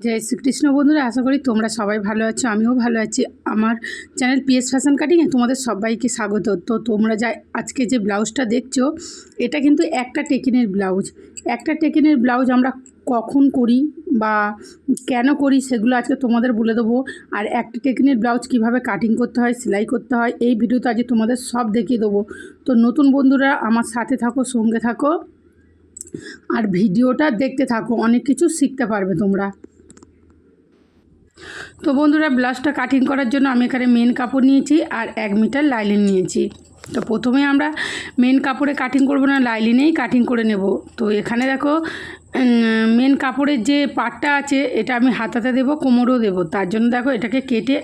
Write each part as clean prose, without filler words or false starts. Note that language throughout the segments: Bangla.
জয় শ্রীকৃষ্ণ বন্ধুরা, আশা করি তোমরা সবাই ভালো আছো। আমিও ভালো আছি। আমার চ্যানেল পিএস ফ্যাশন কাটিংয়ে তোমাদের সবাইকে স্বাগত। তো তোমরা আজকে যে ব্লাউজটা দেখছো, এটা কিন্তু একটা টেকিনের ব্লাউজ। একটা টেকিনের ব্লাউজ আমরা কখন করি বা কেন করি সেগুলো আজকে তোমাদের বলে দেবো। আর একটা টেকিনের ব্লাউজ কিভাবে কাটিং করতে হয়, সেলাই করতে হয়, এই ভিডিওতে আজকে তোমাদের সব দেখিয়ে দেবো। তো নতুন বন্ধুরা আমার সাথে থাকো, সঙ্গে থাকো, আর ভিডিওটা দেখতে থাকো, অনেক কিছু শিখতে পারবে তোমরা। তো বন্ধুরা, ব্লাউজটা কাটিং করার জন্য আমি এখানে মেন কাপড় নিয়েছি আর 1 মিটার লাইলিন নিয়েছি। তো প্রথমে আমরা মেন কাপড়ে কাটিং করব না, লাইলিনেই কাটিং করে নেব। তো এখানে দেখো মেন কাপড়ের যে পাটটা আছে এটা আমি হাতাতে দেবো, কোমরেও দেবো। তার জন্য দেখো এটাকে কেটে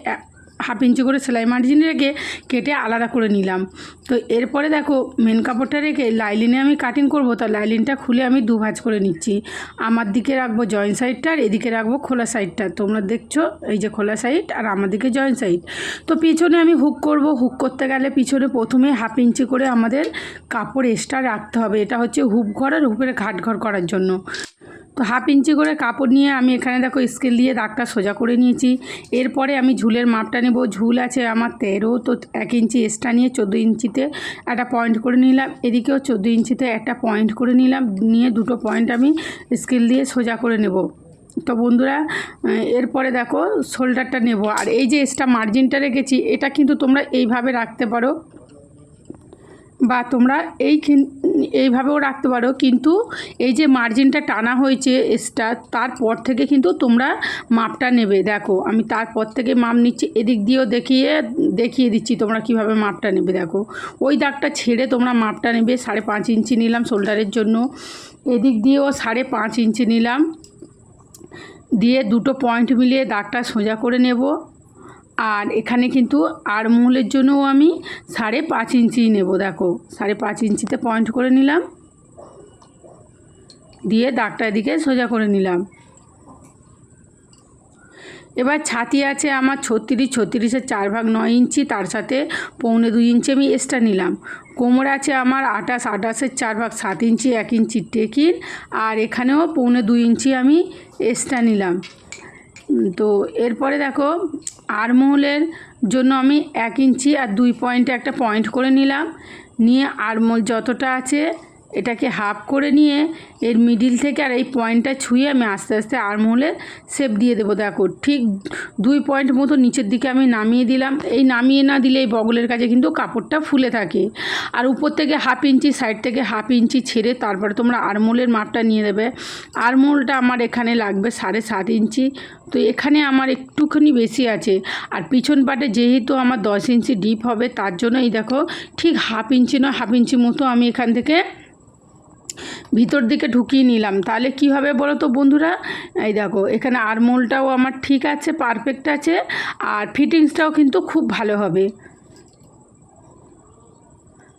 1/2 ইঞ্চি করে সেলাই মার্জিন রেখে কেটে আলাদা করে নিলাম। তো এরপরে দেখো মেন কাপড়টা রেখে লাইলিনে আমি কাটিং করব। তা লাইলিনটা খুলে আমি 2 ভাঁজ করে নিচ্ছি। আমার দিকে রাখবো জয়েন্ট সাইডটা আর এদিকে রাখবো খোলা সাইডটা। তোমরা দেখছো এই যে খোলা সাইড আর আমার দিকে জয়েন্ট সাইড। তো পিছনে আমি হুক করব। হুক করতে গেলে পিছনে প্রথমে 1/2 ইঞ্চি করে আমাদের কাপড় এক্সট্রা রাখতে হবে। এটা হচ্ছে হুপ ঘর আর হুপের ঘাট ঘর করার জন্য। তো 1/2 ইঞ্চি করে কাপড় নিয়ে আমি এখানে দেখো স্কেল দিয়ে দাগটা সোজা করে নিয়েছি। এরপরে আমি ঝুলের মাপটা নেব। ঝুল আছে আমার 13, তো 1 ইঞ্চি এক্সট্রা নিয়ে 14 ইঞ্চিতে একটা পয়েন্ট করে নিলাম। এদিকেও 14 ইঞ্চিতে একটা পয়েন্ট করে নিলাম। নিয়ে দুটো পয়েন্ট আমি স্কেল দিয়ে সোজা করে নেব। তো বন্ধুরা, এরপরে দেখো শোল্ডারটা নেব। আর এই যে এক্সট্রা মার্জিনটা রেখেছি এটা কিন্তু তোমরা এইভাবে রাখতে পারো বা তোমরা এইভাবেও রাখতে পারো, কিন্তু এই যে মার্জিনটা টানা হয়েছে এক্সট্রা, তারপর থেকে কিন্তু তোমরা মাপটা নেবে। দেখো আমি তারপর থেকে মাপ নিচ্ছি। এদিক দিয়েও দেখিয়ে দিচ্ছি তোমরা কিভাবে মাপটা নেবে। দেখো ওই দাগটা ছেড়ে তোমরা মাপটা নেবে। 5.5 ইঞ্চি নিলাম শোল্ডারের জন্য। এদিক দিয়েও 5.5 ইঞ্চি নিলাম। দিয়ে দুটো পয়েন্ট মিলিয়ে দাগটা সোজা করে নেব। আর এখানে কিন্তু আর্মহোলের জন্যও আমি 5.5 ইঞ্চি নেব। দেখো 5.5 ইঞ্চিতে পয়েন্ট করে নিলাম, দিয়ে দাগটা এদিকে সোজা করে নিলাম। এবার ছাতি আছে আমার 36, 36-এর 4 ভাগ 9 ইঞ্চি, তার সাথে 1.25 ইঞ্চি আমি এক্সট্রা নিলাম। কোমর আছে আমার 28, 28-এর 4 ভাগ 7 ইঞ্চি, 1 ইঞ্চি টেকিন, আর এখানেও 1.25 ইঞ্চি আমি এক্সট্রা নিলাম। তো এরপরে দেখো আর্মহোলের জন্য আমি 1 ইঞ্চি আর 2 পয়েন্টে একটা পয়েন্ট করে নিলাম। নিয়ে আর্মহোল যতটা আছে এটাকে হাফ করে নিয়ে এর মিডিল থেকে আর এই পয়েন্টটা ছুঁয়ে আমি আস্তে আস্তে আর্মহোলের শেপ দিয়ে দেবো। দেখো ঠিক 2 পয়েন্ট মতো নিচের দিকে আমি নামিয়ে দিলাম। এই নামিয়ে না দিলে এই বগলের কাছে কিন্তু কাপড়টা ফুলে থাকে। আর উপর থেকে 1/2 ইঞ্চি, সাইড থেকে 1/2 ইঞ্চি ছেড়ে তারপরে তোমরা আর্মহোলের মাপটা নিয়ে দেবে। আর্মহোলটা আমার এখানে লাগবে 7.5 ইঞ্চি। তো এখানে আমার একটুখানি বেশি আছে। আর পিছন পাটে যেহেতু আমার 10 ইঞ্চি ডিপ হবে, তার জন্য এই দেখো ঠিক 1/2 ইঞ্চি নয় 1/2 ইঞ্চি মতো আমি এখান থেকে ভিতর দিকে ঢুকিয়ে নিলাম। তাহলে কি হবে বলো তো বন্ধুরা, এই দেখো এখানে আর্মহোলটাও আমার ঠিক আছে, পারফেক্ট আছে। আর ফিটিংসটাও কিন্তু খুব ভালো হবে।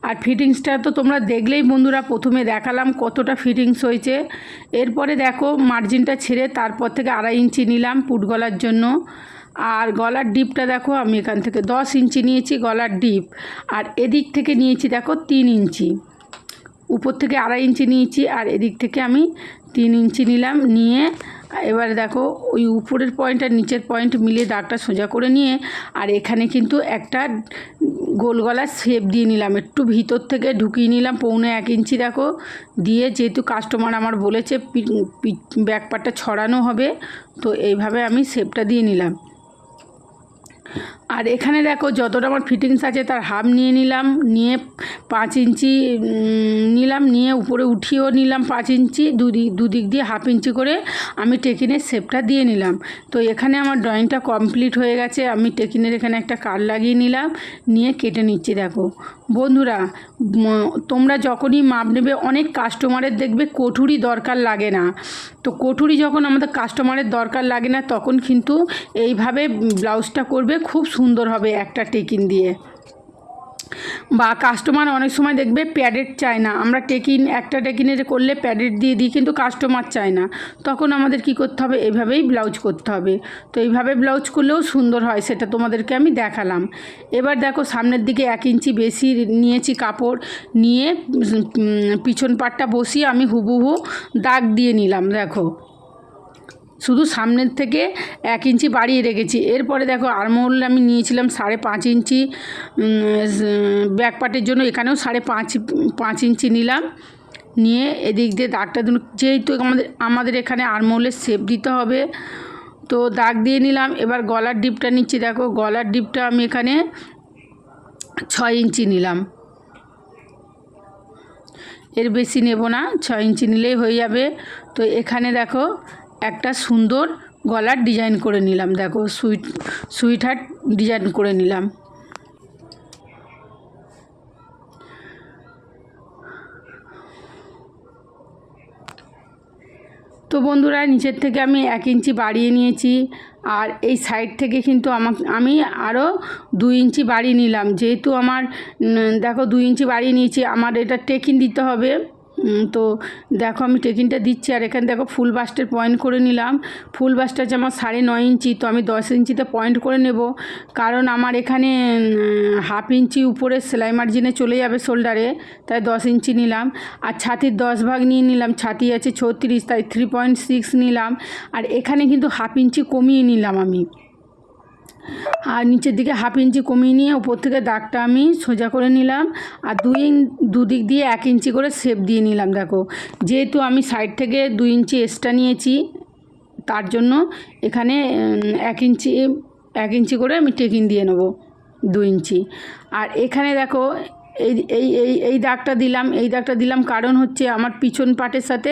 আর ফিটিংসটা তো তোমরা দেখলেই বন্ধুরা, প্রথমে দেখালাম কতটা ফিটিংস হয়েছে। এরপরে দেখো মার্জিনটা ছেড়ে তারপর থেকে 2.5 ইঞ্চি নিলাম পুট গলার জন্য। আর গলার ডিপটা দেখো আমি এখান থেকে 10 ইঞ্চি নিয়েছি গলার ডিপ। আর এদিক থেকে নিয়েছি দেখো 3 ইঞ্চি। উপর থেকে 2.5 ইঞ্চি নিয়েছি আর এদিক থেকে আমি 3 ইঞ্চি নিলাম। নিয়ে এবারে দেখো ওই উপরের পয়েন্ট আর নিচের পয়েন্ট মিলিয়ে দাগটা সোজা করে নিয়ে আর এখানে কিন্তু একটা গোল গলার শেপ দিয়ে নিলাম। একটু ভিতর থেকে ঢুকিয়ে নিলাম 1.25 ইঞ্চি। দেখো দিয়ে যেহেতু কাস্টমার আমার বলেছে ব্যাক পার্টটা ছড়ানো হবে, তো এইভাবে আমি শেপটা দিয়ে নিলাম। আর এখানে দেখো যতটা আমার ফিটিংস আছে তার হাফ নিয়ে নিলাম। নিয়ে 5 ইঞ্চি নিলাম। নিয়ে উপরে উঠিয়েও নিলাম 5 ইঞ্চি। দুদিক দিয়ে 1/2 ইঞ্চি করে আমি টেকিনের শেপটা দিয়ে নিলাম। তো এখানে আমার ড্রয়িংটা কমপ্লিট হয়ে গেছে। আমি টেকিনের এখানে একটা কাট লাগিয়ে নিলাম, নিয়ে কেটে নিচ্ছি। দেখো বন্ধুরা, তোমরা যখনই মাপ নেবে, অনেক কাস্টমারের দেখবে কটুরি দরকার লাগে না। তো কটুরি যখন আমাদের কাস্টমারের দরকার লাগে না, তখন কিন্তু এইভাবে ব্লাউজটা করবে, খুব সুন্দর হবে একটা টেকিন দিয়ে। বা কাস্টমার অনেক সময় দেখবে প্যাডেড চায় না, আমরা একটা টেকিনের করলে প্যাডেড দিয়ে দিই, কিন্তু কাস্টমার চায় না। তখন আমাদের কি করতে হবে, এইভাবেই ব্লাউজ করতে হবে। তো এইভাবে ব্লাউজ করলেও সুন্দর হয়, সেটা তোমাদেরকে আমি দেখালাম। এবার দেখো সামনের দিকে 1 ইঞ্চি বেশি নিয়েছি কাপড়। নিয়ে পিছন পাটটা বসিয়ে আমি হুবহু দাগ দিয়ে নিলাম। দেখো শুধু সামনের থেকে 1 ইঞ্চি বাড়িয়ে রেখেছি। এরপরে দেখো আর্মহোল আমি নিয়েছিলাম 5.5 ইঞ্চি ব্যাক পার্টের জন্য, এখানেও 5.5 ইঞ্চি নিলাম। নিয়ে এদিক দিয়ে দাগটা দিন, যেহেতু আমাদের এখানে আর্মহোলের শেপ দিতে হবে, তো দাগ দিয়ে নিলাম। এবার গলার ডিপটা নিচ্ছি। দেখো গলার ডিপটা আমি এখানে 6 ইঞ্চি নিলাম, এর বেশি নেব না, 6 ইঞ্চি নিলেই হয়ে যাবে। তো এখানে দেখো একটা সুন্দর গলার ডিজাইন করে নিলাম। দেখো সুইট হার্ট ডিজাইন করে নিলাম। তো বন্ধুরা, নিচের থেকে আমি 1 ইঞ্চি বাড়িয়ে নিয়েছি, আর এই সাইড থেকে কিন্তু আমি আরও 2 ইঞ্চি বাড়িয়ে নিলাম। যেহেতু আমার দেখো 2 ইঞ্চি বাড়িয়ে নিয়েছি, আমার এটা টেকিন দিতে হবে। তো দেখো আমি টেকিনটা দিচ্ছি। আর এখানে দেখো ফুল বাস্টের পয়েন্ট করে নিলাম। ফুল বাস্টটা আছে আমার 9.5 ইঞ্চি, তো আমি 10 ইঞ্চিতে পয়েন্ট করে নেব, কারণ আমার এখানে 1/2 ইঞ্চি উপরে সেলাই মার্জিনে চলে যাবে শোল্ডারে, তাই 10 ইঞ্চি নিলাম। আর ছাতির 10 ভাগ নিয়ে নিলাম, ছাতি আছে 36, তাই 3.6 নিলাম। আর এখানে কিন্তু 1/2 ইঞ্চি কমিয়ে নিলাম আমি, আর নিচের দিকে 1/2 ইঞ্চি কমিয়ে নিয়ে উপর থেকে দাগটা আমি সোজা করে নিলাম। আর দুদিক দিয়ে 1 ইঞ্চি করে শেপ দিয়ে নিলাম। দেখো যেহেতু আমি সাইড থেকে 2 ইঞ্চি এক্সট্রা নিয়েছি, তার জন্য এখানে 1 ইঞ্চি করে আমি টেকিং দিয়ে নেব, 2 ইঞ্চি। আর এখানে দেখো এই দাগটা দিলাম, কারণ হচ্ছে আমার পিছন পাটের সাথে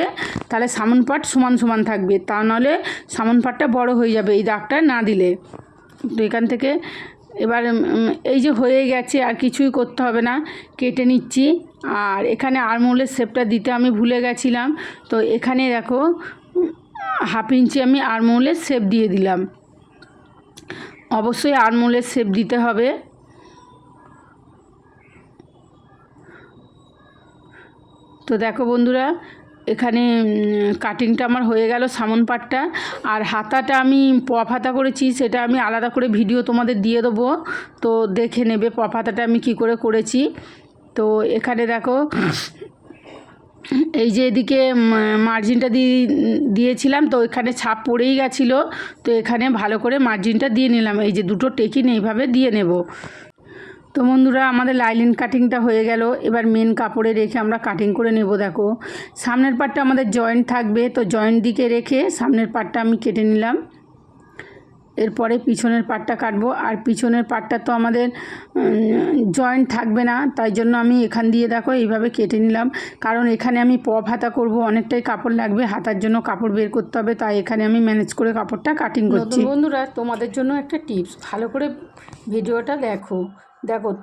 তাহলে সামন পাট সমান সমান থাকবে, তা নাহলে সামন পাটটা বড় হয়ে যাবে এই দাগটা না দিলে। তো এখান থেকে এবার এই যে হয়ে গেছে, আর কিছুই করতে হবে না, কেটে নিচ্ছি। আর এখানে আর্মহোলের শেপটা দিতে আমি ভুলে গেছিলাম, তো এখানে দেখো 1/2 ইঞ্চি আমি আর্মহোলের শেপ দিয়ে দিলাম। অবশ্যই আর্মহোলের শেপ দিতে হবে। তো দেখো বন্ধুরা, এখানে কাটিংটা আমার হয়ে গেল সামন পাটটা। আর হাতাটা আমি পপ হাতা করেছি, সেটা আমি আলাদা করে ভিডিও তোমাদের দিয়ে দেবো, তো দেখে নেবে পপ হাতাটা আমি কী করে করেছি। তো এখানে দেখো এই যে এদিকে মার্জিনটা দিয়েছিলাম, তো এখানে ছাপ পড়েই গেছিলো, তো এখানে ভালো করে মার্জিনটা দিয়ে নিলাম। এই যে দুটো টেকিন এইভাবে দিয়ে নেব। তো বন্ধুরা, আমাদের লাইলিন কাটিংটা হয়ে গেল। এবার মেন কাপড়ে রেখে আমরা কাটিং করে নেব। দেখো সামনের পাটটা আমাদের জয়েন্ট থাকবে, তো জয়েন্ট দিকে রেখে সামনের পাটটা আমি কেটে নিলাম। এরপরে পিছনের পাটটা কাটবো, আর পিছনের পাটটা তো আমাদের জয়েন্ট থাকবে না, তাই জন্য আমি এখান দিয়ে দেখো এইভাবে কেটে নিলাম। কারণ এখানে আমি পপ হাতা করব, অনেকটাই কাপড় লাগবে, হাতার জন্য কাপড় বের করতে হবে, তাই এখানে আমি ম্যানেজ করে কাপড়টা কাটিং করছি। বন্ধুরা, তোমাদের জন্য একটা টিপস, ভালো করে ভিডিওটা দেখো।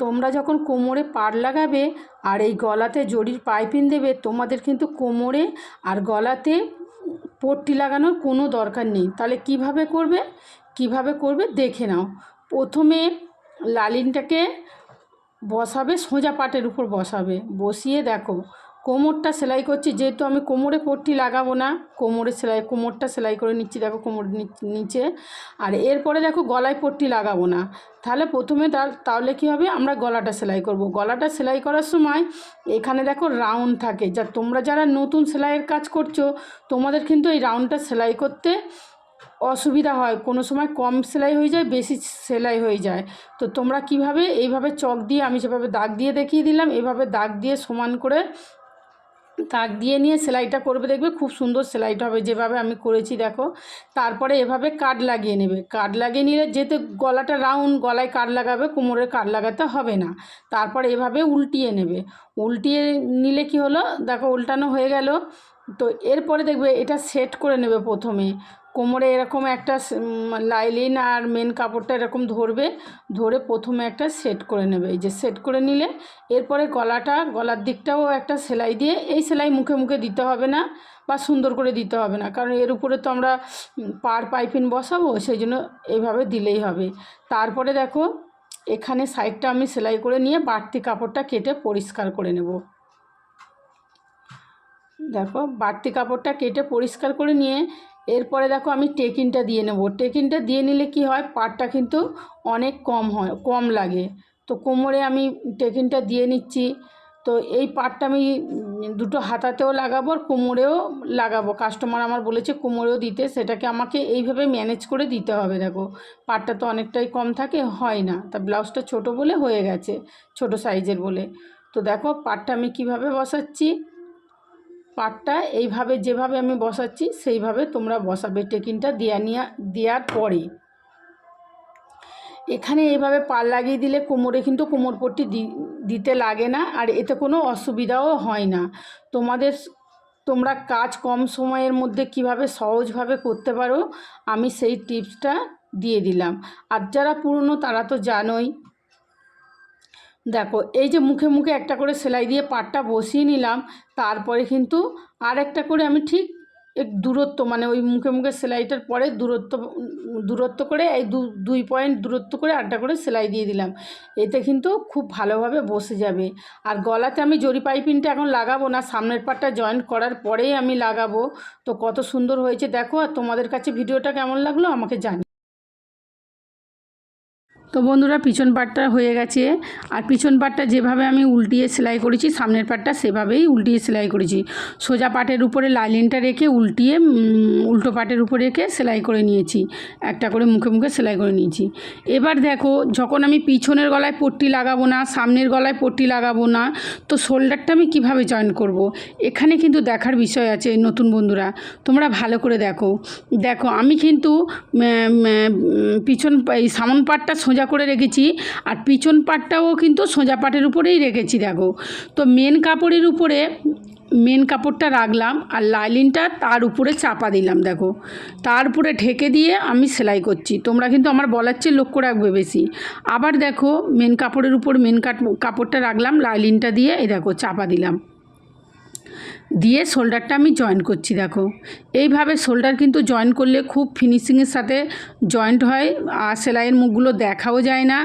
তোমরা যখন কোমরে পাড় লাগাবে আর এই গলাতে জরির পাইপিং দেবে, তোমাদের কিন্তু কোমরে আর গলাতে পট্টি লাগানোর কোনো দরকার নেই। তাহলে কিভাবে করবে দেখে নাও। প্রথমে লাইলিনটাকে বসাবে, সোজা পাটের উপর বসিয়ে দেখো কোমরটা সেলাই করছি। যেহেতু আমি কোমরে পট্টি লাগাবো না, কোমরটা সেলাই করে নিচ্ছি। দেখো কোমর নিচে। আর এরপরে দেখো গলায় পট্টি লাগাবো না। তাহলে প্রথমে তাহলে কী হবে, আমরা গলাটা সেলাই করব। গলাটা সেলাই করার সময় এখানে দেখো রাউন্ড থাকে, তোমরা যারা নতুন সেলাইয়ের কাজ করছো, তোমাদের কিন্তু এই রাউন্ডটা সেলাই করতে অসুবিধা হয়, কোনো সময় কম সেলাই হয়ে যায়, বেশি সেলাই হয়ে যায়। তো তোমরা কিভাবে, এইভাবে চক দিয়ে, আমি যেভাবে দাগ দিয়ে দেখিয়ে দিলাম, এভাবে দাগ দিয়ে সমান করে দাগ দিয়ে নিয়ে সেলাইটা করবে, দেখবে খুব সুন্দর সেলাইটা হবে, যেভাবে আমি করেছি দেখো। তারপরে এভাবে কাট লাগিয়ে নেবে। কাট লাগিয়ে নিলে, যেহেতু গলাটা রাউন্ড, গলায় কাট লাগাবে, কোমরের কাট লাগাতে হবে না। তারপর এভাবে উল্টিয়ে নেবে। উল্টিয়ে নিলে কি হলো, দেখো উল্টানো হয়ে গেল। তো এরপরে দেখবে এটা সেট করে নেবে। প্রথমে কোমরে এরকম একটা লাইলিন আর মেন কাপড়টা এরকম ধরে প্রথমে একটা সেট করে নেবে। এই যে সেট করে নিলে, এরপরে গলার দিকটাও একটা সেলাই দিয়ে, এই সেলাই মুখে মুখে দিতে হবে না বা সুন্দর করে দিতে হবে না, কারণ এর উপরে তো আমরা পাইপিং বসাবো, সেই জন্য এইভাবে দিলেই হবে। তারপরে দেখো এখানে সাইডটা আমি সেলাই করে নিয়ে বাড়তি কাপড়টা কেটে পরিষ্কার করে নেব। দেখো বাড়তি কাপড়টা কেটে পরিষ্কার করে নিয়ে এরপরে দেখো আমি টেকিনটা দিয়ে নেব। টেকিনটা দিয়ে নিলে কি হয়, পাটটা কিন্তু অনেক কম লাগে। তো কোমরে আমি টেকিনটা দিয়ে নিচ্ছি। তো এই পাটটা আমি দুটো হাতাতেও লাগাবো আর কোমরেও লাগাবো। কাস্টমার আমার বলেছে কোমরেও দিতে, সেটাকে আমাকে এইভাবে ম্যানেজ করে দিতে হবে। দেখো পাটটা তো অনেকটাই কম থাকে, হয় না, তা ব্লাউজটা ছোট বলে হয়ে গেছে, ছোট সাইজের বলে। তো দেখো পাটটা আমি কিভাবে বসাচ্ছি, পাটটা এইভাবে যেভাবে আমি বসাচ্ছি সেইভাবে তোমরা বসাবে টেকিনটা দেওয়ার পরে। এখানে এইভাবে পাল লাগিয়ে দিলে কোমরে কিন্তু কোমরপট্টি দিতে লাগে না, আর এতে কোনো অসুবিধাও হয় না। তোমরা কাজ কম সময়ের মধ্যে কিভাবে সহজভাবে করতে পারো আমি সেই টিপসটা দিয়ে দিলাম। আর যারা পুরনো তারা তো জানোই। দেখো এই যে মুখে মুখে একটা করে সেলাই দিয়ে পাটটা বসিয়ে নিলাম, তারপরে কিন্তু আর একটা করে আমি ঠিক এক দূরত্ব, মানে ওই মুখে মুখে সেলাইটার পরে দূরত্ব করে এই 2 পয়েন্ট দূরত্ব করে আরেকটা করে সেলাই দিয়ে দিলাম। এতে কিন্তু খুব ভালোভাবে বসে যাবে। আর গলাতে আমি জরি পাইপিংটা এখন লাগাবো না, সামনের পাটটা জয়েন্ট করার পরেই আমি লাগাবো। তো কত সুন্দর হয়েছে দেখো। আর তোমাদের কাছে ভিডিওটা কেমন লাগলো আমাকে জানি। তো বন্ধুরা পিছন পাটটা হয়ে গেছে, আর পিছন পাটটা যেভাবে আমি উল্টিয়ে সেলাই করেছি সামনের পাটটা সেভাবেই উল্টিয়ে সেলাই করেছি। সোজা পাটের উপরে লাইলিনটা রেখে উল্টিয়ে উল্টো পাটের উপরে রেখে সেলাই করে নিয়েছি, একটা করে মুখে মুখে সেলাই করে নিয়েছি। এবার দেখো যখন আমি পিছনের গলায় পট্টি লাগাবো না, সামনের গলায় পট্টি লাগাবো না, তো শোল্ডারটা আমি কিভাবে জয়েন করব। এখানে কিন্তু দেখার বিষয় আছে নতুন বন্ধুরা, তোমরা ভালো করে দেখো আমি কিন্তু পিছন এই সামন পাটটা সোজা করে রেখেছি, আর পিছন পাটটাও কিন্তু সোজা পাটের উপরেই রেখেছি। দেখো তো মেন কাপড়ের উপরে মেন কাপড়টা রাখলাম আর লাইলিনটা তার উপরে চাপা দিলাম। দেখো তার উপরে ঢেকে দিয়ে আমি সেলাই করছি, তোমরা কিন্তু আমার বলার চেয়ে লক্ষ্য রাখবে বেশি। আবার দেখো মেন কাপড়ের উপর কাপড়টা রাখলাম, লাইলিনটা দিয়ে এই দেখো চাপা দিলাম, দিয়ে শোল্ডারটা আমি জয়েন করছি। দেখো এইভাবে শোল্ডার কিন্তু জয়েন করলে খুব ফিনিশিংয়ের সাথে জয়েন্ট হয়, আর সেলাইয়ের মুখগুলো দেখাও যায় না।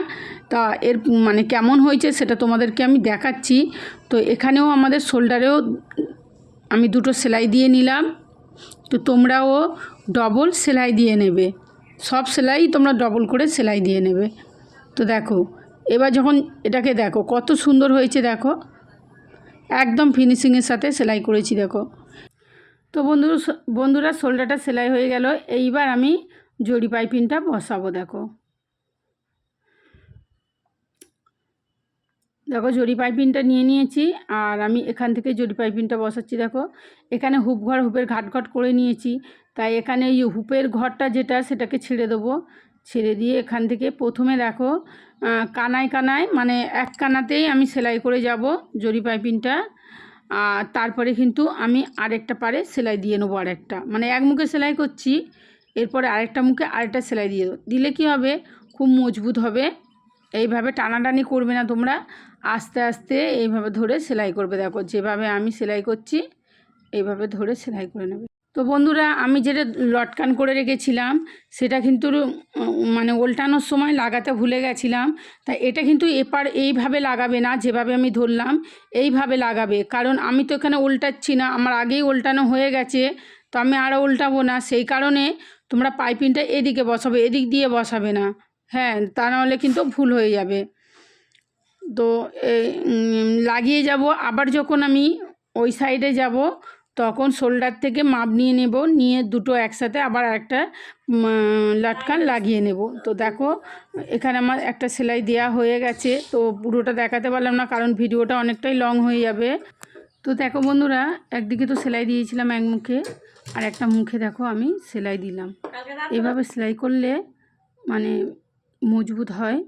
তা এর মানে কেমন হয়েছে সেটা তোমাদেরকে আমি দেখাচ্ছি। তো এখানেও আমাদের শোল্ডারেও আমি দুটো সেলাই দিয়ে নিলাম, তো তোমরাও ডবল সেলাই দিয়ে নেবে, সব সেলাই তোমরা ডবল করে সেলাই দিয়ে নেবে। তো দেখো এবার যখন এটাকে দেখো কত সুন্দর হয়েছে, দেখো একদম ফিনিশিংয়ের সাথে সেলাই করেছি। দেখো তো বন্ধুরা শোল্ডারটা সেলাই হয়ে গেল, এইবার আমি জরি পাইপিংটা বসাবো। দেখো জরি পাইপিংটা নিয়ে নিয়েছি, আর আমি এখান থেকে জরি পাইপিংটা বসাচ্ছি। দেখো এখানে হুপের ঘাট করে নিয়েছি, তাই এখানে এই হুপের ঘরটা যেটা সেটাকে ছেড়ে দেবো। ছেড়ে দিয়ে এখান থেকে প্রথমে দেখো কানায় মানে এক কানাতেই আমি সেলাই করে যাব জরি পাইপিংটা, আর তারপরে কিন্তু আমি আরেকটা পারে সেলাই দিয়ে নেবো, আরেকটা মানে এক মুখে সেলাই করছি, এরপরে আরেকটা মুখে আরেকটা সেলাই দিয়ে দিলে কি হবে, খুব মজবুত হবে। এইভাবে টানাটানি করবে না তোমরা, আস্তে আস্তে এইভাবে ধরে সেলাই করবে। দেখো যেভাবে আমি সেলাই করছি এইভাবে ধরে সেলাই করে নেবে। তো বন্ধুরা আমি যেটা লটকান করে রেখেছিলাম সেটা কিন্তু মানে উল্টানোর সময় লাগাতে ভুলে গেছিলাম, তাই এটা কিন্তু এইভাবে লাগাবে না, যেভাবে আমি ধরলাম এইভাবে লাগাবে, কারণ আমি তো এখানে উল্টাচ্ছি না, আমার আগেই উল্টানো হয়ে গেছে, তো আমি আরও উল্টাবো না। সেই কারণে তোমরা পাইপিংটা এদিকে বসাবে, এদিক দিয়ে বসাবে না, হ্যাঁ, তা নাহলে কিন্তু ভুল হয়ে যাবে। তো লাগিয়ে যাব, আবার যখন আমি ওই সাইডে যাব তখন শোল্ডার থেকে মাপ নিয়ে নেব, নিয়ে দুটো একসাথে আবার একটা লটকান লাগিয়ে নেব। তো দেখো এখানে আমার একটা সেলাই দেওয়া হয়ে গেছে, তো পুরোটা দেখাতে পারলাম না কারণ ভিডিওটা অনেকটাই লং হয়ে যাবে। তো দেখো বন্ধুরা একদিকে তো সেলাই দিয়েছিলাম এক মুখে, আর একটা মুখে দেখো আমি সেলাই দিলাম। এভাবে সেলাই করলে মানে মজবুত হয়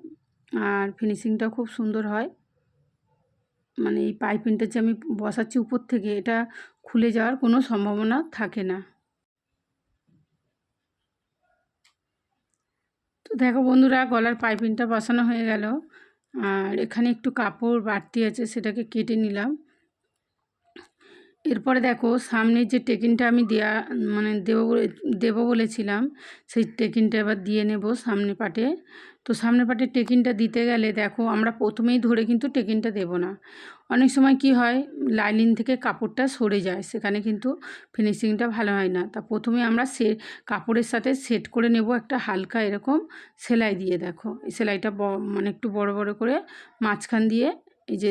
আর ফিনিশিংটাও খুব সুন্দর হয়। মানে এই পাইপিংটা যে আমি বসাচ্ছি উপর থেকে, এটা খুলে যাওয়ার কোনো সম্ভাবনা থাকে না। তো দেখো বন্ধুরা গলার পাইপিংটা বসানো হয়ে গেল, আর এখানে একটু কাপড় বাড়তি আছে সেটাকে কেটে নিলাম। এরপরে দেখো সামনে যে টেকিনটা আমি মানে দেবো বলেছিলাম সেই টেকিনটা এবার দিয়ে নেব সামনে পাটে। তো সামনে পাটে টেকিনটা দিতে গেলে দেখো আমরা প্রথমেই ধরে কিন্তু টেকিনটা দেব না, অনেক সময় কি হয় লাইনিং থেকে কাপড়টা সরে যায়, সেখানে কিন্তু ফিনিশিংটা ভালো হয় না। তা প্রথমে আমরা কাপড়ের সাথে সেট করে নেব একটা হালকা এরকম সেলাই দিয়ে। দেখো এই সেলাইটা মানে একটু বড় বড় করে মাঝখান দিয়ে এই যে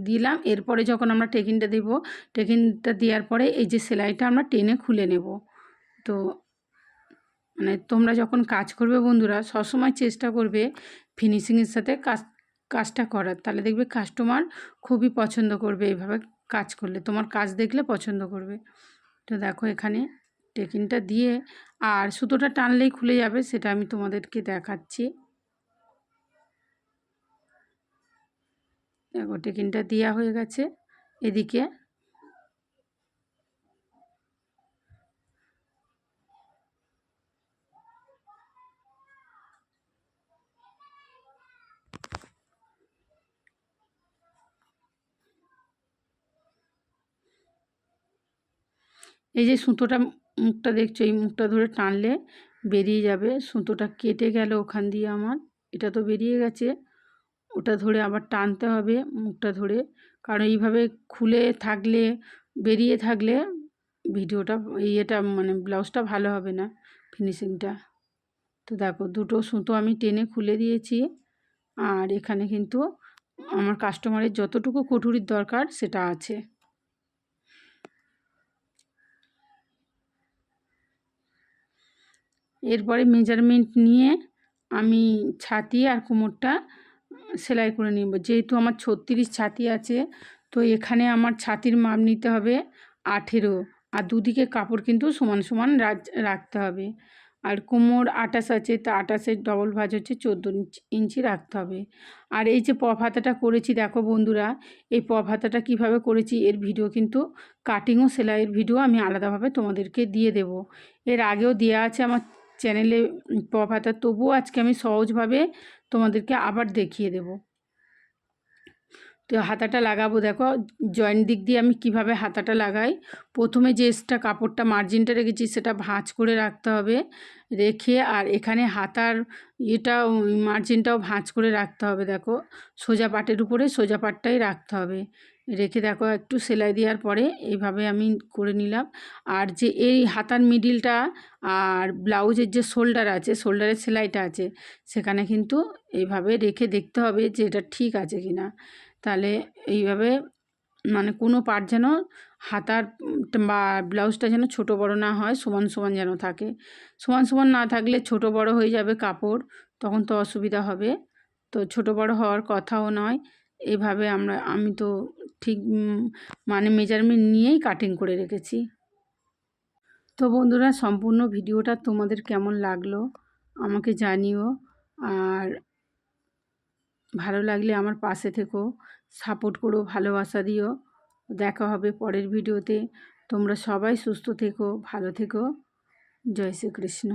দিলাম। এরপরে যখন আমরা টেকিনটা দেব, টেকিনটা দেওয়ার পরে এই যে সেলাইটা আমরা টেনে খুলে নেব। তো মানে তোমরা যখন কাজ করবে বন্ধুরা, সবসময় চেষ্টা করবে ফিনিশিংয়ের সাথে কাজটা করার, তাহলে দেখবে কাস্টমার খুবই পছন্দ করবে। এইভাবে কাজ করলে তোমার কাজ দেখলে পছন্দ করবে। তো দেখো এখানে টেকিনটা দিয়ে আর সুতোটা টানলেই খুলে যাবে, সেটা আমি তোমাদেরকে দেখাচ্ছি। দেখো টেকিনটা দেওয়া হয়ে গেছে। এদিকে এই যে সুতোটা মুখটা দেখছো, এই মুখটা ধরে টানলে বেরিয়ে যাবে। সুতোটা কেটে গেল ওখান দিয়ে আমার, এটা তো বেরিয়ে গেছে। ওটা ধরে আবার টানতে হবে মুখটা ধরে, কারণ এইভাবে খুলে থাকলে, বেরিয়ে থাকলে ভিডিওটা এটা মানে ব্লাউজটা ভালো হবে না, ফিনিশিংটা। তো দেখো দুটো সুতো আমি টেনে খুলে দিয়েছি। আর এখানে কিন্তু আমার কাস্টমারের যতটুকু কটুরির দরকার সেটা আছে। এরপরে মেজারমেন্ট নিয়ে আমি ছাতি আর কোমরটা সেলাই করে নেব। যেহেতু আমার 36 ছাতি আছে, তো এখানে আমার ছাতির মাপ নিতে হবে 18, আর দুদিকে কাপড় কিন্তু সমান সমান রাখতে হবে। আর কোমর 28 আছে, তা 28-এর ডবল ভাঁজ হচ্ছে 14 ইঞ্চি রাখতে হবে। আর এই যে পপ হাতাটা করেছি দেখো বন্ধুরা, এই পপ হাতাটা কীভাবে করেছি এর ভিডিও কিন্তু, কাটিং ও সেলাইয়ের ভিডিও আমি আলাদাভাবে তোমাদেরকে দিয়ে দেব। এর আগেও দেওয়া আছে আমার চ্যানেলে পপ হাতা, তবুও আজকে আমি সহজভাবে তোমাদেরকে আবার দেখিয়ে দেব। তো হাতাটা লাগাবো, দেখো জয়েন্ট দিক দিয়ে আমি কিভাবে হাতাটা লাগাই। প্রথমে যে এক্সট্রা কাপড়টা মার্জিনটা রেখেছি সেটা ভাঁজ করে রাখতে হবে, রেখে আর এখানে হাতার মার্জিনটাও ভাঁজ করে রাখতে হবে। দেখো সোজা পাটের উপরে সোজা পাটটাই রাখতে হবে, রেখে দেখো একটু সেলাই দেওয়ার পরে এইভাবে আমি করে নিলাম। আর যে এই হাতার মিডিলটা আর ব্লাউজের যে শোল্ডার আছে, শোল্ডারের সেলাইটা আছে, সেখানে কিন্তু এইভাবে রেখে দেখতে হবে যে এটা ঠিক আছে কি না। তাহলে এইভাবে মানে কোনো পার্ট যেন হাতার বা ব্লাউজটা যেন ছোটো বড়ো না হয়, সমান সমান যেন থাকে। সমান সমান না থাকলে ছোটো বড়ো হয়ে যাবে কাপড়, তখন তো অসুবিধা হবে। তো ছোটো বড়ো হওয়ার কথাও নয়। এভাবে আমি তো ঠিক মানে মেজারমেন্ট নিয়েই কাটিং করে রেখেছি। তো বন্ধুরা, সম্পূর্ণ ভিডিওটা তোমাদের কেমন লাগলো আমাকে জানিও। আর ভালো লাগলে আমার পাশে থেকো, সাপোর্ট করো, ভালোবাসা দিও। দেখা হবে পরের ভিডিওতে। তোমরা সবাই সুস্থ থেকো, ভালো থেকো। জয় শ্রীকৃষ্ণ।